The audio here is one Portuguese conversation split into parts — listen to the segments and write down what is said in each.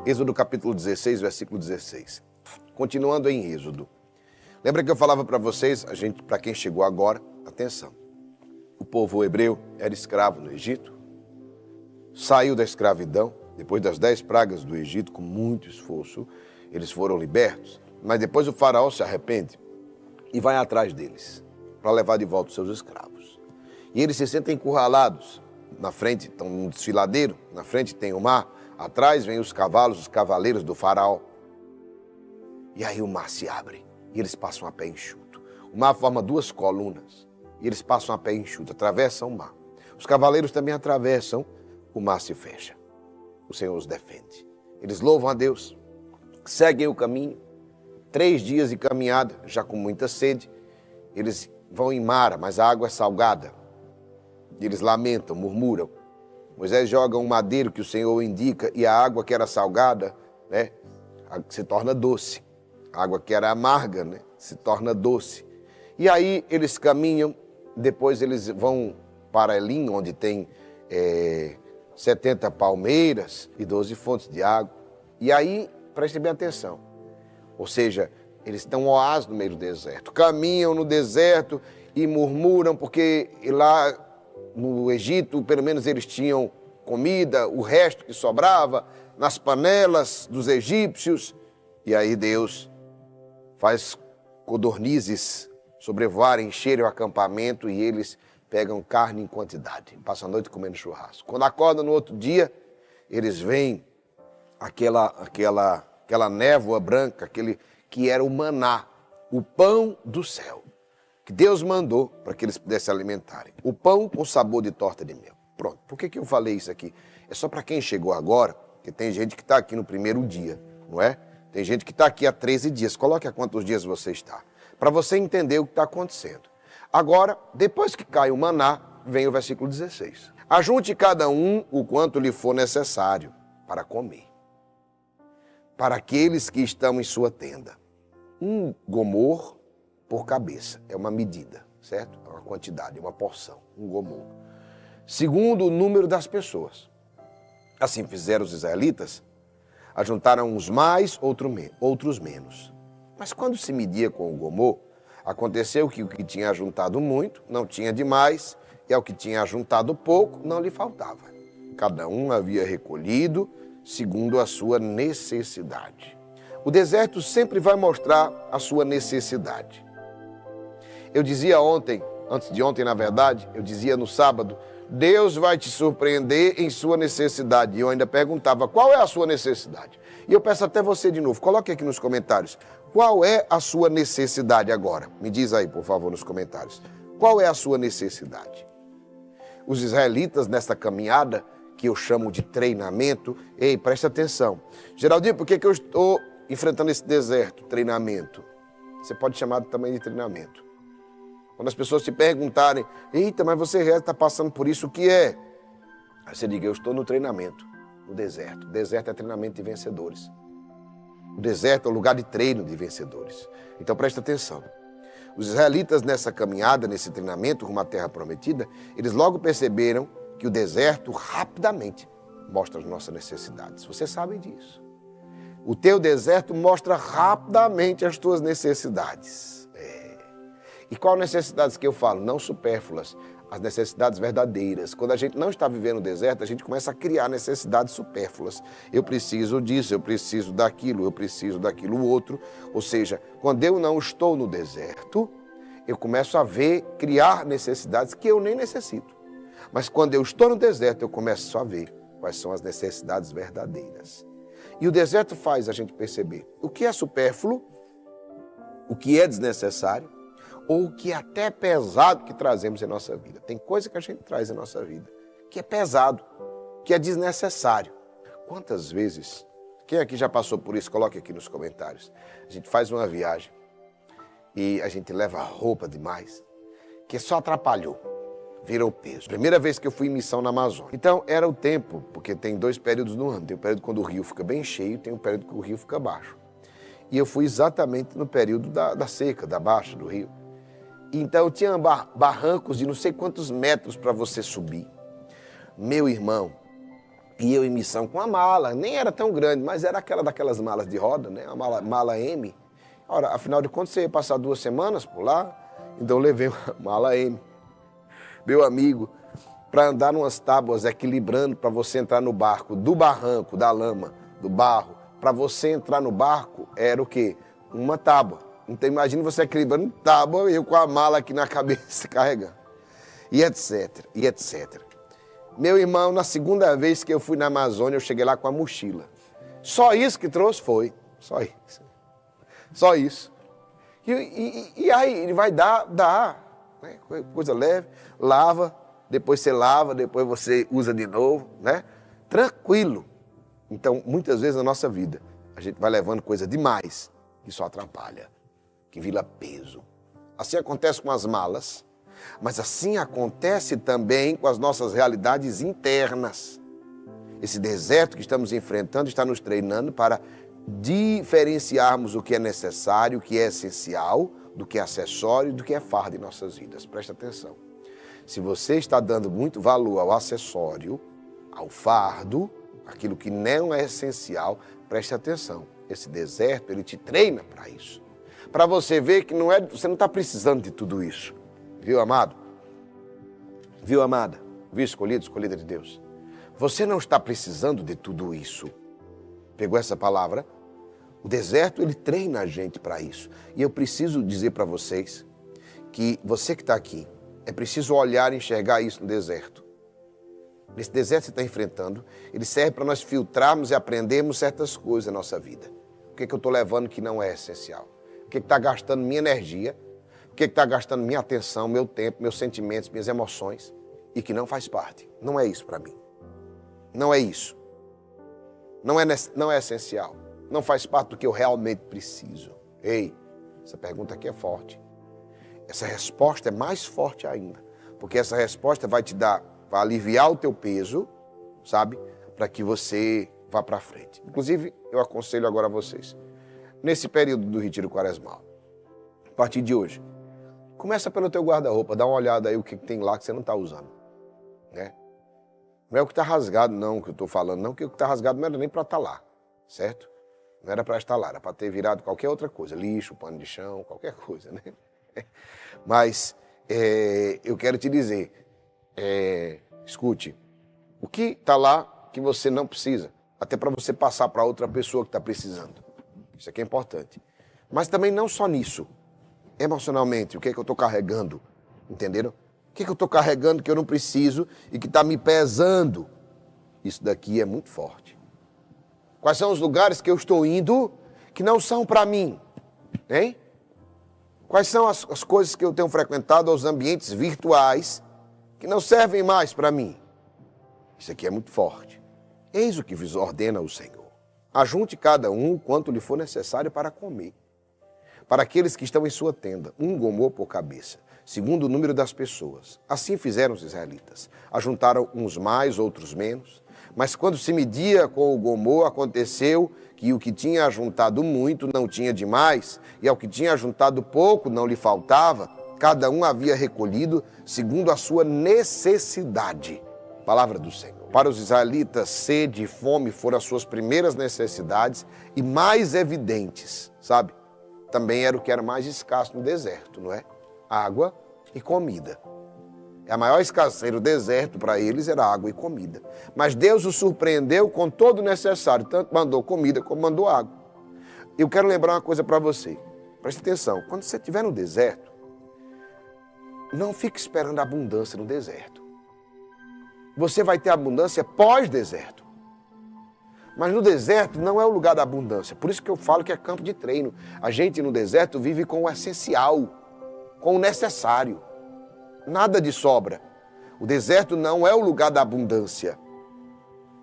Êxodo capítulo 16, versículo 16. Continuando em Êxodo. Lembra que eu falava para vocês, para quem chegou agora, atenção. O povo hebreu era escravo no Egito, saiu da escravidão, depois das 10 pragas do Egito, com muito esforço, eles foram libertos. Mas depois o faraó se arrepende e vai atrás deles, para levar de volta os seus escravos. E eles se sentem encurralados. Na frente estão num desfiladeiro, na frente tem o mar, atrás vem os cavalos, os cavaleiros do faraó. E aí o mar se abre e eles passam a pé enxuto. O mar forma 2 colunas e eles passam a pé enxuto, atravessam o mar. Os cavaleiros também atravessam, o mar se fecha. O Senhor os defende. Eles louvam a Deus, seguem o caminho. 3 dias de caminhada, já com muita sede. Eles vão em Mara, mas a água é salgada. Eles lamentam, murmuram. Moisés joga um madeiro que o Senhor indica e a água que era salgada, né, se torna doce. A água que era amarga, né, se torna doce. E aí eles caminham, depois eles vão para Elim, onde tem 70 palmeiras e 12 fontes de água. E aí, prestem bem atenção, ou seja, eles estão oásis no meio do deserto. Caminham no deserto e murmuram, porque lá no Egito, pelo menos eles tinham comida, o resto que sobrava, nas panelas dos egípcios. E aí Deus faz codornizes sobrevoarem, encherem o acampamento e eles pegam carne em quantidade. Passam a noite comendo churrasco. Quando acordam no outro dia, eles veem aquela névoa branca, aquele que era o maná, o pão do céu, que Deus mandou para que eles pudessem alimentarem. O pão com sabor de torta de mel. Pronto, por que eu falei isso aqui? É só para quem chegou agora, porque tem gente que está aqui no primeiro dia, não é? Tem gente que está aqui há 13 dias. Coloque a quantos dias você está, para você entender o que está acontecendo. Agora, depois que cai o maná, vem o versículo 16. Ajunte cada um o quanto lhe for necessário para comer, para aqueles que estão em sua tenda. Um gomor por cabeça, é uma medida, certo? É uma quantidade, uma porção, um gomor. Segundo o número das pessoas. Assim fizeram os israelitas, ajuntaram uns mais, outros menos. Mas quando se media com o gomor, aconteceu que o que tinha ajuntado muito não tinha demais, e ao que tinha ajuntado pouco não lhe faltava. Cada um havia recolhido segundo a sua necessidade. O deserto sempre vai mostrar a sua necessidade. Eu dizia ontem, antes de ontem na verdade, eu dizia no sábado, Deus vai te surpreender em sua necessidade. E eu ainda perguntava, qual é a sua necessidade? E eu peço até você de novo, coloque aqui nos comentários, qual é a sua necessidade agora? Me diz aí, por favor, nos comentários. Qual é a sua necessidade? Os israelitas, nessa caminhada, que eu chamo de treinamento, ei, presta atenção. Geraldinho, por que eu estou enfrentando esse deserto? Treinamento. Você pode chamar também de treinamento. Quando as pessoas te perguntarem, eita, mas você está passando por isso, o que é? Aí você diga, eu estou no treinamento, no deserto. O deserto é treinamento de vencedores. O deserto é o lugar de treino de vencedores. Então presta atenção. Os israelitas nessa caminhada, nesse treinamento rumo à terra prometida, eles logo perceberam que o deserto rapidamente mostra as nossas necessidades. Vocês sabem disso. O teu deserto mostra rapidamente as tuas necessidades. E qual necessidades que eu falo? Não supérfluas, as necessidades verdadeiras. Quando a gente não está vivendo o deserto, a gente começa a criar necessidades supérfluas. Eu preciso disso, eu preciso daquilo outro. Ou seja, quando eu não estou no deserto, eu começo a criar necessidades que eu nem necessito. Mas quando eu estou no deserto, eu começo a ver quais são as necessidades verdadeiras. E o deserto faz a gente perceber o que é supérfluo, o que é desnecessário, ou o que é até pesado que trazemos em nossa vida. Tem coisa que a gente traz em nossa vida que é pesado, que é desnecessário. Quantas vezes, quem aqui já passou por isso, coloque aqui nos comentários. A gente faz uma viagem e a gente leva roupa demais, que só atrapalhou, virou peso. Primeira vez que eu fui em missão na Amazônia. Então era o tempo, porque tem 2 períodos no ano. Tem o período quando o rio fica bem cheio, tem o período que o rio fica baixo. E eu fui exatamente no período da seca, da baixa do rio. Então tinha barrancos de não sei quantos metros para você subir. Meu irmão, E eu em missão com a mala, nem era tão grande, mas era daquelas malas de roda, né? A mala M. Ora, afinal de contas, você ia passar 2 semanas por lá, então eu levei uma mala M, meu amigo, para andar numas tábuas equilibrando para você entrar no barco, do barranco, da lama, do barro. Para você entrar no barco, era o quê? Uma tábua. Então imagina você equilibrando tábua e eu com a mala aqui na cabeça carregando. E etc, e etc. Meu irmão, na segunda vez que eu fui na Amazônia, eu cheguei lá com a mochila. Só isso que trouxe foi. Só isso. Só isso. E aí, ele vai dar, né? Coisa leve, lava, depois você lava, depois você usa de novo, né? Tranquilo. Então, muitas vezes na nossa vida, a gente vai levando coisa demais que só atrapalha, que vira peso. Assim acontece com as malas. Mas assim acontece também com as nossas realidades internas. Esse deserto que estamos enfrentando está nos treinando para diferenciarmos o que é necessário, o que é essencial, do que é acessório e do que é fardo em nossas vidas. Presta atenção. Se você está dando muito valor ao acessório, ao fardo, aquilo que não é essencial, preste atenção. Esse deserto, ele te treina para isso. Para você ver que você não está precisando de tudo isso. Viu, amado? Viu, amada? Viu, escolhido, escolhida de Deus? Você não está precisando de tudo isso. Pegou essa palavra? O deserto, ele treina a gente para isso. E eu preciso dizer para vocês que você que está aqui, é preciso olhar e enxergar isso no deserto. Esse deserto que você está enfrentando, ele serve para nós filtrarmos e aprendermos certas coisas na nossa vida. O que eu estou levando que não é essencial? O que está gastando minha energia? O que está gastando minha atenção, meu tempo, meus sentimentos, minhas emoções e que não faz parte. Não é isso para mim. Não é isso. Não é essencial. Não faz parte do que eu realmente preciso. Ei, essa pergunta aqui é forte. Essa resposta é mais forte ainda. Porque essa resposta vai aliviar o teu peso, sabe? Para que você vá para frente. Inclusive, eu aconselho agora a vocês. Nesse período do retiro quaresmal, a partir de hoje, começa pelo teu guarda-roupa, dá uma olhada aí o que tem lá que você não está usando, né? Não é o que está rasgado não que eu estou falando, não, que o que está rasgado não era nem para estar lá, certo? Não era para estar lá, era para ter virado qualquer outra coisa, lixo, pano de chão, qualquer coisa, né? Mas eu quero te dizer, escute, o que está lá que você não precisa, até para você passar para outra pessoa que está precisando. Isso aqui é importante. Mas também não só nisso. Emocionalmente, o que é que eu estou carregando? Entenderam? O que é que eu estou carregando que eu não preciso e que está me pesando? Isso daqui é muito forte. Quais são os lugares que eu estou indo que não são para mim? Hein? Quais são as coisas que eu tenho frequentado, os ambientes virtuais que não servem mais para mim? Isso aqui é muito forte. Eis o que vos ordena o Senhor. Ajunte cada um o quanto lhe for necessário para comer. Para aqueles que estão em sua tenda, um gomô por cabeça, segundo o número das pessoas. Assim fizeram os israelitas. Ajuntaram uns mais, outros menos. Mas quando se media com o gomô, aconteceu que o que tinha ajuntado muito não tinha demais, e ao que tinha ajuntado pouco não lhe faltava. Cada um havia recolhido segundo a sua necessidade. Palavra do Senhor. Para os israelitas, sede e fome foram as suas primeiras necessidades e mais evidentes, sabe? Também era o que era mais escasso no deserto, não é? Água e comida. A maior escassez do deserto para eles era água e comida. Mas Deus os surpreendeu com todo o necessário, tanto mandou comida como mandou água. Eu quero lembrar uma coisa para você. Preste atenção, quando você estiver no deserto, não fique esperando a abundância no deserto. Você vai ter abundância pós-deserto. Mas no deserto não é o lugar da abundância. Por isso que eu falo que é campo de treino. A gente no deserto vive com o essencial, com o necessário. Nada de sobra. O deserto não é o lugar da abundância.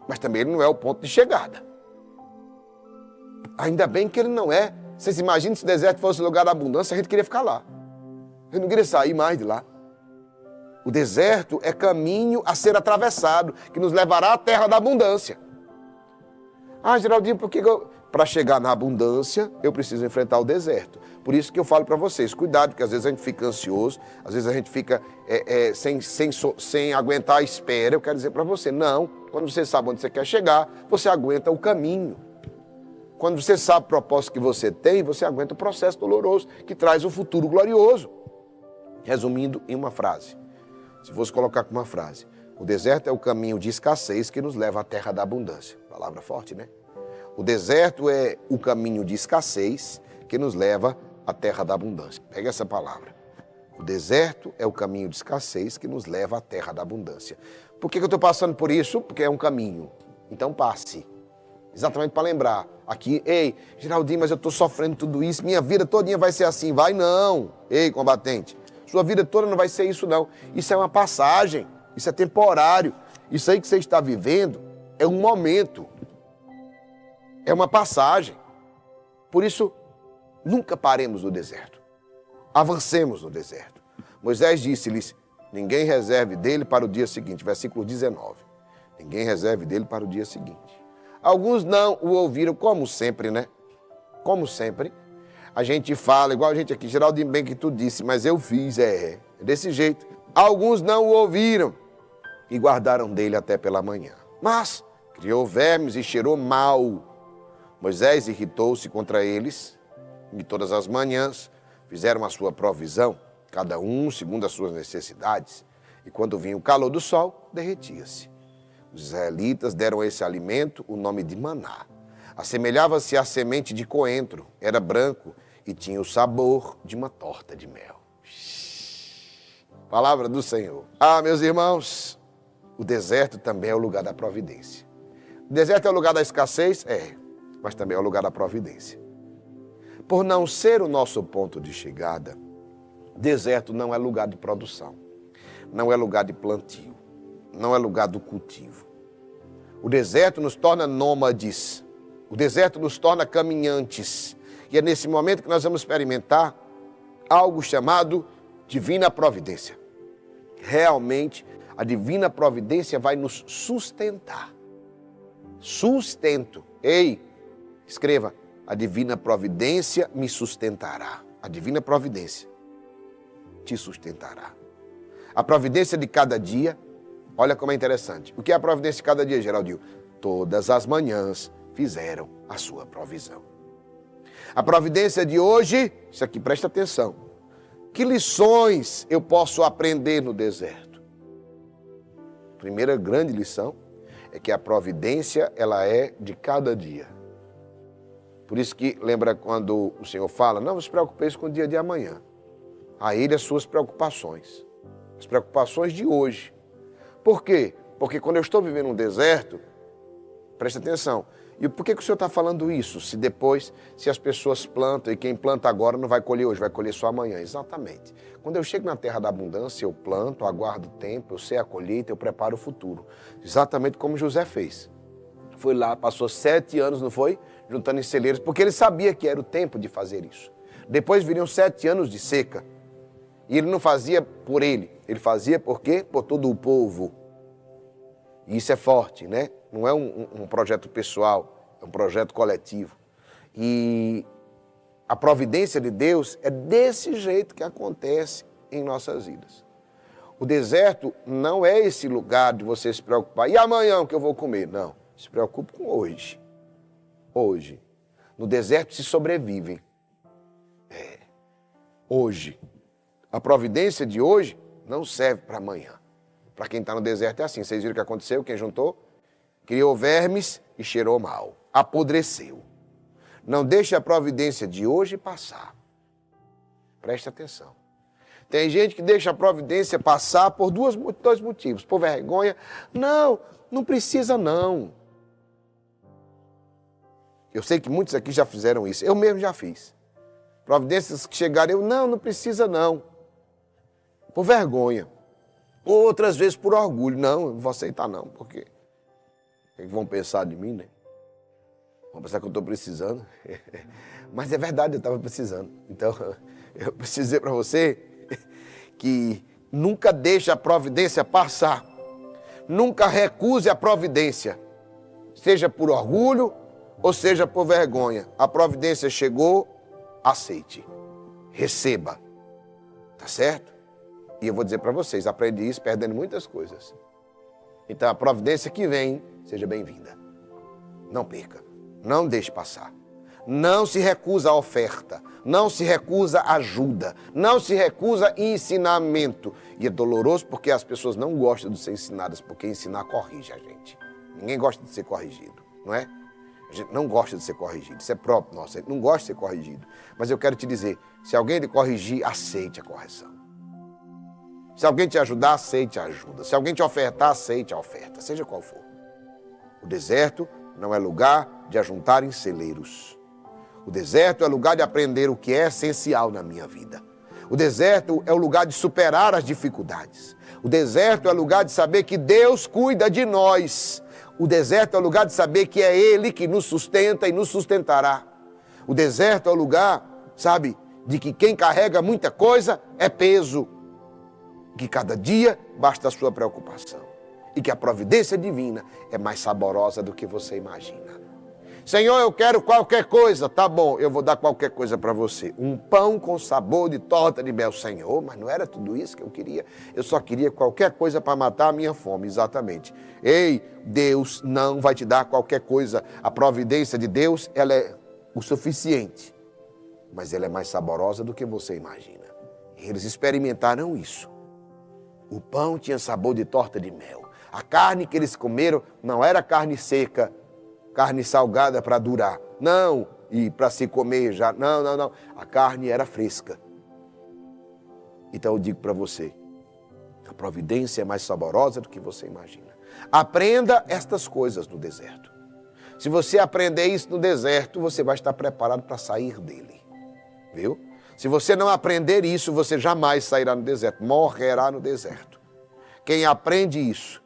Mas também ele não é o ponto de chegada. Ainda bem que ele não é. Vocês imaginam se o deserto fosse o lugar da abundância, a gente queria ficar lá. A gente não queria sair mais de lá. O deserto é caminho a ser atravessado, que nos levará à terra da abundância. Ah, Geraldinho, por que para chegar na abundância eu preciso enfrentar o deserto? Por isso que eu falo para vocês, cuidado, porque às vezes a gente fica ansioso, às vezes a gente fica sem aguentar a espera. Eu quero dizer para você, não, Quando você sabe onde você quer chegar, você aguenta o caminho. Quando você sabe o propósito que você tem, você aguenta o processo doloroso que traz o futuro glorioso. Resumindo em uma frase, se fosse colocar com uma frase, o deserto é o caminho de escassez que nos leva à terra da abundância. Palavra forte, né? O deserto é o caminho de escassez que nos leva à terra da abundância. Pega essa palavra. O deserto é o caminho de escassez que nos leva à terra da abundância. Por que eu estou passando por isso? Porque é um caminho. Então passe. Exatamente para lembrar. Aqui, ei, Geraldinho, mas eu estou sofrendo tudo isso, minha vida todinha vai ser assim. Vai não. Ei, combatente. Sua vida toda não vai ser isso não. Isso é uma passagem. Isso é temporário. Isso aí que você está vivendo é um momento. É uma passagem. Por isso, nunca paremos no deserto. Avancemos no deserto. Moisés disse-lhes, ninguém reserve dele para o dia seguinte. Versículo 19. Ninguém reserve dele para o dia seguinte. Alguns não o ouviram, como sempre, né? Como sempre. A gente fala, igual a gente aqui, Geraldinho, bem que tu disse, mas eu fiz, é desse jeito. Alguns não o ouviram e guardaram dele até pela manhã. Mas criou vermes e cheirou mal. Moisés irritou-se contra eles e todas as manhãs fizeram a sua provisão, cada um segundo as suas necessidades. E quando vinha o calor do sol, derretia-se. Os israelitas deram a esse alimento o nome de maná. Assemelhava-se à semente de coentro, era branco e tinha o sabor de uma torta de mel. Palavra do Senhor. Ah, meus irmãos, o deserto também é o lugar da providência. O deserto é o lugar da escassez? É, mas também é o lugar da providência. Por não ser o nosso ponto de chegada, deserto não é lugar de produção, não é lugar de plantio, não é lugar do cultivo. O deserto nos torna nômades, o deserto nos torna caminhantes. E é nesse momento que nós vamos experimentar algo chamado divina providência. Realmente, a divina providência vai nos sustentar. Sustento. Ei, escreva, a divina providência me sustentará. A divina providência te sustentará. A providência de cada dia, olha como é interessante. O que é a providência de cada dia, Geraldinho? Todas as manhãs fizeram a sua provisão. A providência de hoje, isso aqui, presta atenção. Que lições eu posso aprender no deserto? Primeira grande lição é que a providência, ela é de cada dia. Por isso que, lembra quando o Senhor fala, não vos preocupeis com o dia de amanhã. A Ele as suas preocupações. As preocupações de hoje. Por quê? Porque quando eu estou vivendo um deserto, presta atenção. E por que o Senhor está falando isso? Se as pessoas plantam e quem planta agora não vai colher hoje, vai colher só amanhã. Exatamente. Quando eu chego na terra da abundância, eu planto, aguardo o tempo, eu sei a colheita, eu preparo o futuro. Exatamente como José fez. Foi lá, passou 7 anos, não foi? Juntando em celeiros, porque ele sabia que era o tempo de fazer isso. Depois viriam 7 anos de seca. E ele não fazia por ele fazia por quê? Por todo o povo. E isso é forte, né? Não é um projeto pessoal, é um projeto coletivo. E a providência de Deus é desse jeito que acontece em nossas vidas. O deserto não é esse lugar de você se preocupar. E amanhã o que eu vou comer? Não, se preocupe com hoje. Hoje. No deserto se sobrevivem. Hoje. A providência de hoje não serve para amanhã. Para quem está no deserto é assim. Vocês viram o que aconteceu? Quem juntou? Criou vermes e cheirou mal. Apodreceu. Não deixe a providência de hoje passar. Preste atenção. Tem gente que deixa a providência passar por dois motivos. Por vergonha. Não precisa não. Eu sei que muitos aqui já fizeram isso. Eu mesmo já fiz. Providências que chegaram, não precisa não. Por vergonha. Outras vezes por orgulho. Não, eu não vou aceitar não, porque o que vão pensar de mim, né? Vão pensar que eu estou precisando. Mas é verdade, eu estava precisando. Então, eu preciso dizer para você que nunca deixe a providência passar. Nunca recuse a providência. Seja por orgulho ou seja por vergonha. A providência chegou, aceite. Receba. Tá certo? E eu vou dizer para vocês, aprendi isso perdendo muitas coisas. Então a providência que vem, seja bem-vinda. Não perca, não deixe passar. Não se recusa a oferta, não se recusa ajuda, não se recusa ensinamento. E é doloroso porque as pessoas não gostam de ser ensinadas, porque ensinar corrige a gente. Ninguém gosta de ser corrigido, não é? A gente não gosta de ser corrigido, isso é próprio nosso, a gente não gosta de ser corrigido. Mas eu quero te dizer, se alguém lhe corrigir, aceite a correção. Se alguém te ajudar, aceite a ajuda. Se alguém te ofertar, aceite a oferta, seja qual for. O deserto não é lugar de ajuntar em celeiros. O deserto é lugar de aprender o que é essencial na minha vida. O deserto é o lugar de superar as dificuldades. O deserto é o lugar de saber que Deus cuida de nós. O deserto é o lugar de saber que é Ele que nos sustenta e nos sustentará. O deserto é o lugar, sabe, de que quem carrega muita coisa é peso. Que cada dia basta a sua preocupação. E que a providência divina é mais saborosa do que você imagina. Senhor, eu quero qualquer coisa. Tá bom, eu vou dar qualquer coisa para você. Um pão com sabor de torta de mel. Senhor, mas não era tudo isso que eu queria. Eu só queria qualquer coisa para matar a minha fome, exatamente. Ei, Deus não vai te dar qualquer coisa. A providência de Deus, ela é o suficiente. Mas ela é mais saborosa do que você imagina. Eles experimentaram isso. O pão tinha sabor de torta de mel. A carne que eles comeram não era carne seca, carne salgada para durar. Não, e para se comer já. Não. A carne era fresca. Então eu digo para você, a providência é mais saborosa do que você imagina. Aprenda estas coisas no deserto. Se você aprender isso no deserto, você vai estar preparado para sair dele. Viu? Se você não aprender isso, você jamais sairá no deserto, morrerá no deserto. Quem aprende isso,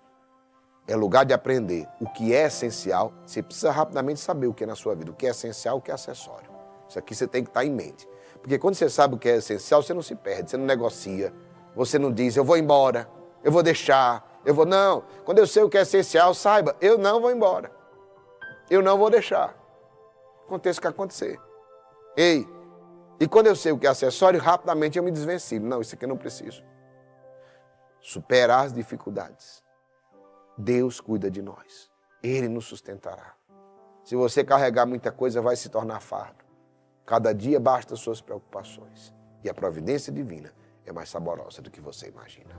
é lugar de aprender o que é essencial. Você precisa rapidamente saber o que é na sua vida, o que é essencial, o que é acessório. Isso aqui você tem que estar em mente. Porque quando você sabe o que é essencial, você não se perde, você não negocia, você não diz, eu vou embora, eu vou deixar, eu vou... Não, quando eu sei o que é essencial, saiba, eu não vou embora, eu não vou deixar. Aconteça o que acontecer. Ei, e quando eu sei o que é acessório, rapidamente eu me desvencilho. Não, isso aqui eu não preciso. Superar as dificuldades. Deus cuida de nós. Ele nos sustentará. Se você carregar muita coisa, vai se tornar fardo. Cada dia basta suas preocupações. E a providência divina é mais saborosa do que você imagina.